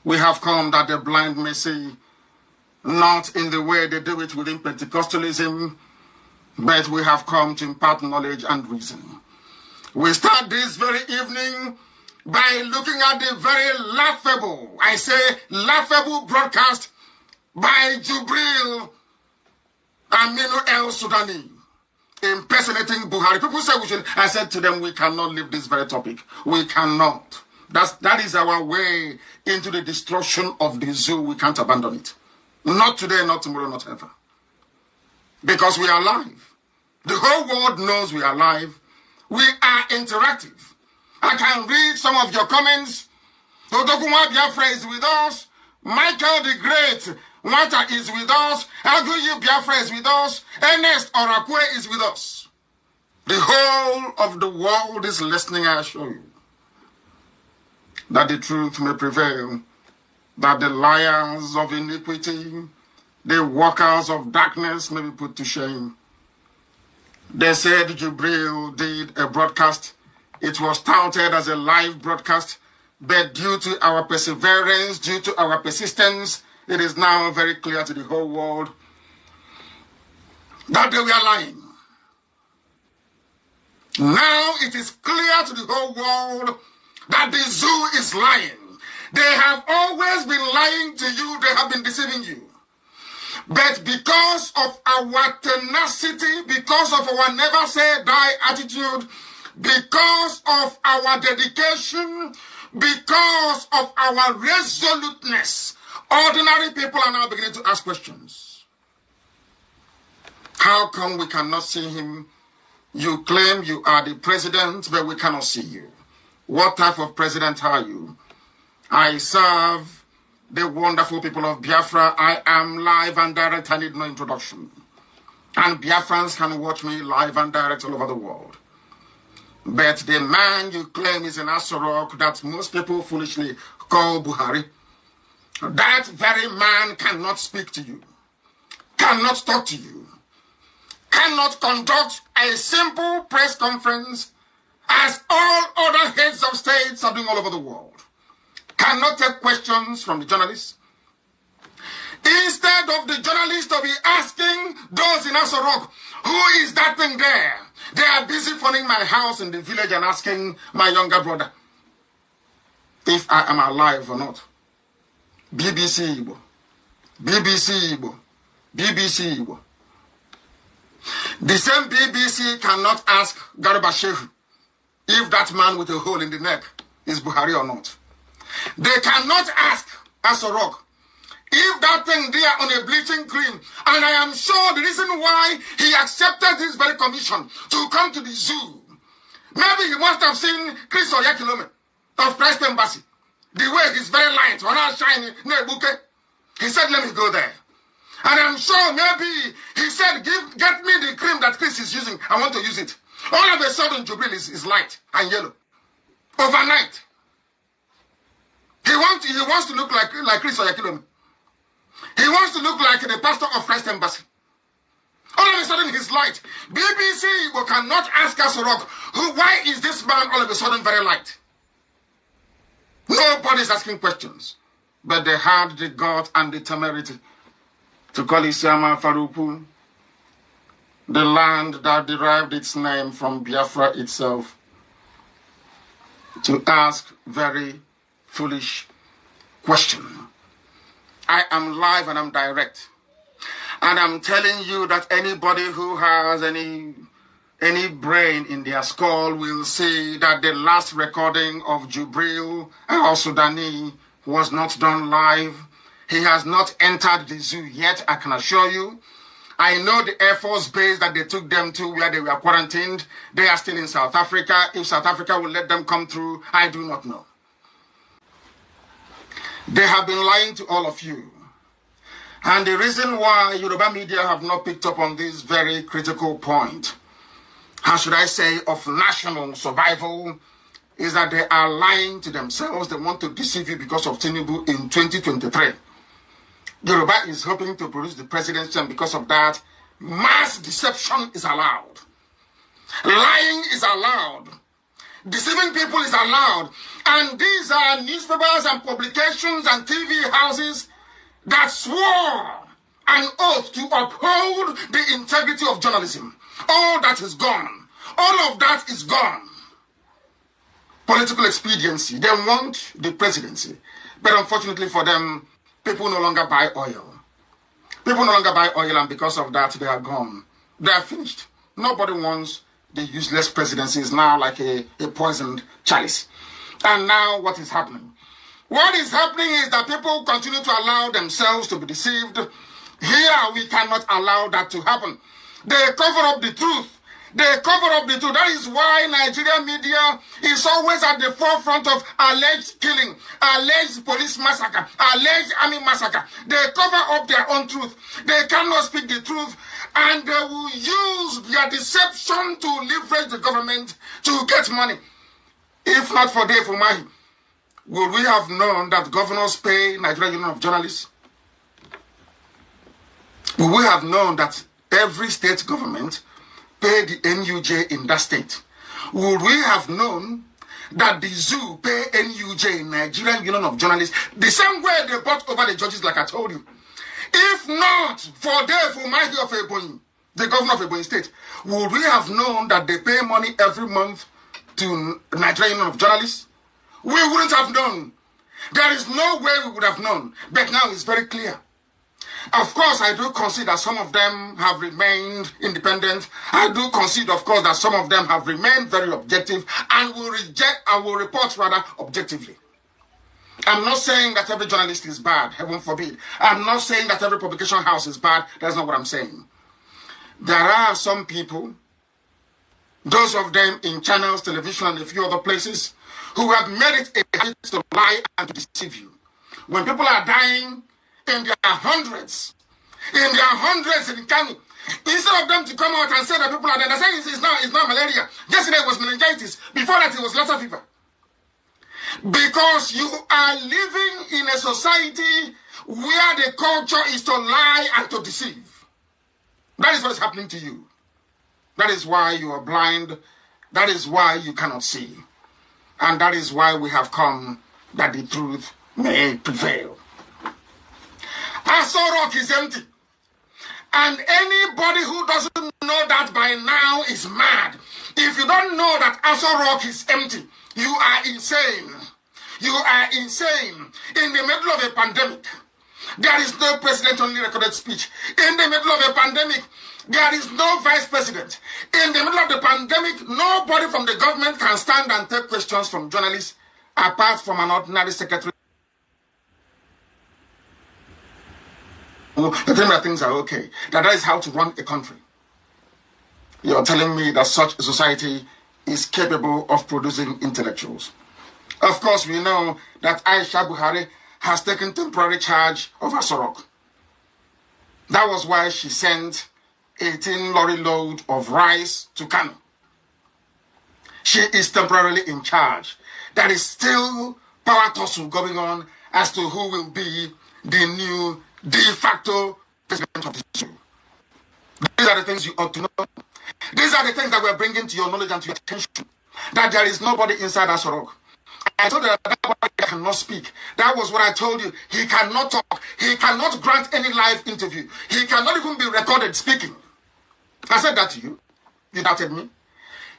We have come that the blind may see, not in the way they do it within Pentecostalism, but we have come to impart knowledge and reason. We start this very evening by looking at the very laughable, I say laughable broadcast by Jubril Aminu El Sudani impersonating Buhari. People say we should. I said to them, we cannot leave this very topic. We cannot. That is our way into the destruction of the zoo. We can't abandon it. Not today, not tomorrow, not ever. Because we are alive. The whole world knows we are alive. We are interactive. I can read some of your comments. Odokunwa Biafra is with us. Michael the Great Nwata is with us. Aguyi Biafra is with us. Ernest Orakwe is with us. The whole of the world is listening, I assure you. That the truth may prevail. That the liars of iniquity, the workers of darkness may be put to shame. They said Jubril did a broadcast. It was touted as a live broadcast, but due to our perseverance, due to our persistence, it is now very clear to the whole world that they were lying. Now it is clear to the whole world that the zoo is lying. They have always been lying to you. They have been deceiving you. But because of our tenacity, because of our never say die attitude, because of our dedication, because of our resoluteness, ordinary people are now beginning to ask questions. How come we cannot see him? You claim you are the president, but we cannot see you. What type of president are you? I serve the wonderful people of Biafra. I am live and direct. I need no introduction. And Biafrans can watch me live and direct all over the world. But the man you claim is an Asorok that most people foolishly call Buhari, that very man cannot speak to you, cannot talk to you, cannot conduct a simple press conference as all other heads of states are doing all over the world. Cannot take questions from the journalists. Instead of the journalists to be asking those in Asorok, who is that thing there? They are busy phoning my house in the village and asking my younger brother if I am alive or not. BBC Igbo, BBC Igbo, BBC Igbo. The same BBC cannot ask Garba Shehu if that man with a hole in the neck is Buhari or not. They cannot ask Asorok if that thing there on a bleaching cream, and I am sure the reason why he accepted this very commission to come to the zoo, maybe he must have seen Chris Oyakilome of Christ Embassy. The way he's very light, when I shine Nebuke, he said, let me go there. And I'm sure maybe he said, get me the cream that Chris is using. I want to use it. All of a sudden, Jubril is light and yellow. Overnight. He wants to look like Chris Oyakilome. He wants to look like the pastor of Christ Embassy. All of a sudden, he's light. BBC cannot ask Asorok, why is this man all of a sudden very light? Nobody's asking questions. But they had the guts and the temerity to call Isiama Faruku, the land that derived its name from Biafra itself, to ask very foolish question. I am live and I'm direct. And I'm telling you that anybody who has any brain in their skull will see that the last recording of Jubril al-Sudani was not done live. He has not entered the zoo yet, I can assure you. I know the Air Force base that they took them to where they were quarantined. They are still in South Africa. If South Africa will let them come through, I do not know. They have been lying to all of you. And the reason why Yoruba media have not picked up on this very critical point, how should I say, of national survival, is that they are lying to themselves. They want to deceive you because of Tinubu in 2023. Yoruba is hoping to produce the presidency, and because of that, mass deception is allowed. Lying is allowed. Deceiving people is allowed. And these are newspapers and publications and TV houses that swore an oath to uphold the integrity of journalism. All that is gone. All of that is gone. Political expediency. They want the presidency. But unfortunately for them, people no longer buy oil. People no longer buy oil, and because of that, they are gone. They are finished. Nobody wants the useless presidency. It's now like a poisoned chalice. And now what is happening? What is happening is that people continue to allow themselves to be deceived. Here, we cannot allow that to happen. They cover up the truth. They cover up the truth. That is why Nigerian media is always at the forefront of alleged killing, alleged police massacre, alleged army massacre. They cover up their own truth. They cannot speak the truth, and they will use their deception to leverage the government to get money. If not for Dave Umahi, would we have known that governors pay Nigerian Union of Journalists? Would we have known that every state government pay the NUJ in that state? Would we have known that the zoo pay NUJ, Nigerian Union of Journalists, the same way they bought over the judges, like I told you? If not for Dave Umahi of Ebonyi, the governor of Ebonyi State, would we have known that they pay money every month to Nigerian Union of Journalists? We wouldn't have known. There is no way we would have known. But now it's very clear. Of course, I do concede that some of them have remained independent. I do concede, of course, that some of them have remained very objective and will report rather objectively. I'm not saying that every journalist is bad, heaven forbid. I'm not saying that every publication house is bad. That's not what I'm saying. There are some people, those of them in channels, television, and a few other places, who have made it a habit to lie and to deceive you. When people are dying in their hundreds in Kanu, instead of them to come out and say that people are dead, they say it's not malaria. Yesterday it was meningitis. Before that it was Lassa fever. Because you are living in a society where the culture is to lie and to deceive. That is what is happening to you. That is why you are blind. That is why you cannot see. And that is why we have come, that the truth may prevail. Aso Rock is empty. And anybody who doesn't know that by now is mad. If you don't know that Aso Rock is empty, you are insane. You are insane. In the middle of a pandemic, there is no president-only recorded speech. In the middle of a pandemic, there is no vice president. In the middle of the pandemic, nobody from the government can stand and take questions from journalists apart from an ordinary secretary. You think that things are okay. That is how to run a country. You're telling me that such a society is capable of producing intellectuals. Of course, we know that Aisha Buhari has taken temporary charge of Aso Rock. That was why she sent 18 lorry load of rice to Kanu. She is temporarily in charge. There is still power tussle going on as to who will be the new de facto president of the zoo. These are the things you ought to know. These are the things that we're bringing to your knowledge and to your attention. That there is nobody inside Aso Rock. I told you that boy cannot speak. That was what I told you. He cannot talk. He cannot grant any live interview. He cannot even be recorded speaking. I said that to you. You doubted me.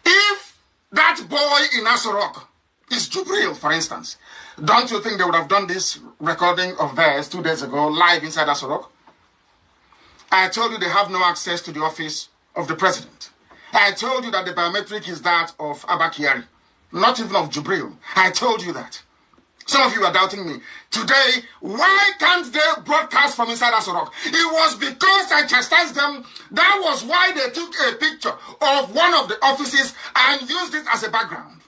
If that boy in Aso Rock is Jubril, for instance, don't you think they would have done this recording of theirs 2 days ago live inside Aso Rock? I told you they have no access to the office of the president. I told you that the biometric is that of Abba Kyari, not even of Jubril. I told you that. Some of you are doubting me. Today, why can't they broadcast from inside Aso Rock? It was because I chastised them. That was why they took a picture of one of the offices and used it as a background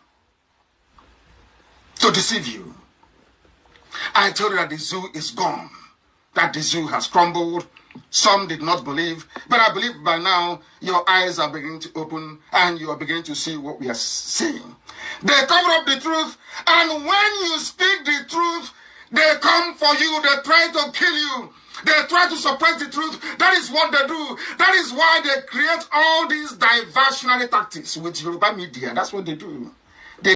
to deceive you. I told you that the zoo is gone, that the zoo has crumbled. Some did not believe, but I believe by now your eyes are beginning to open and you are beginning to see what we are saying. They cover up the truth, and when you speak the truth, they come for you, they try to kill you, they try to suppress the truth. That is what they do. That is why they create all these diversionary tactics with Yoruba media. That's what they do.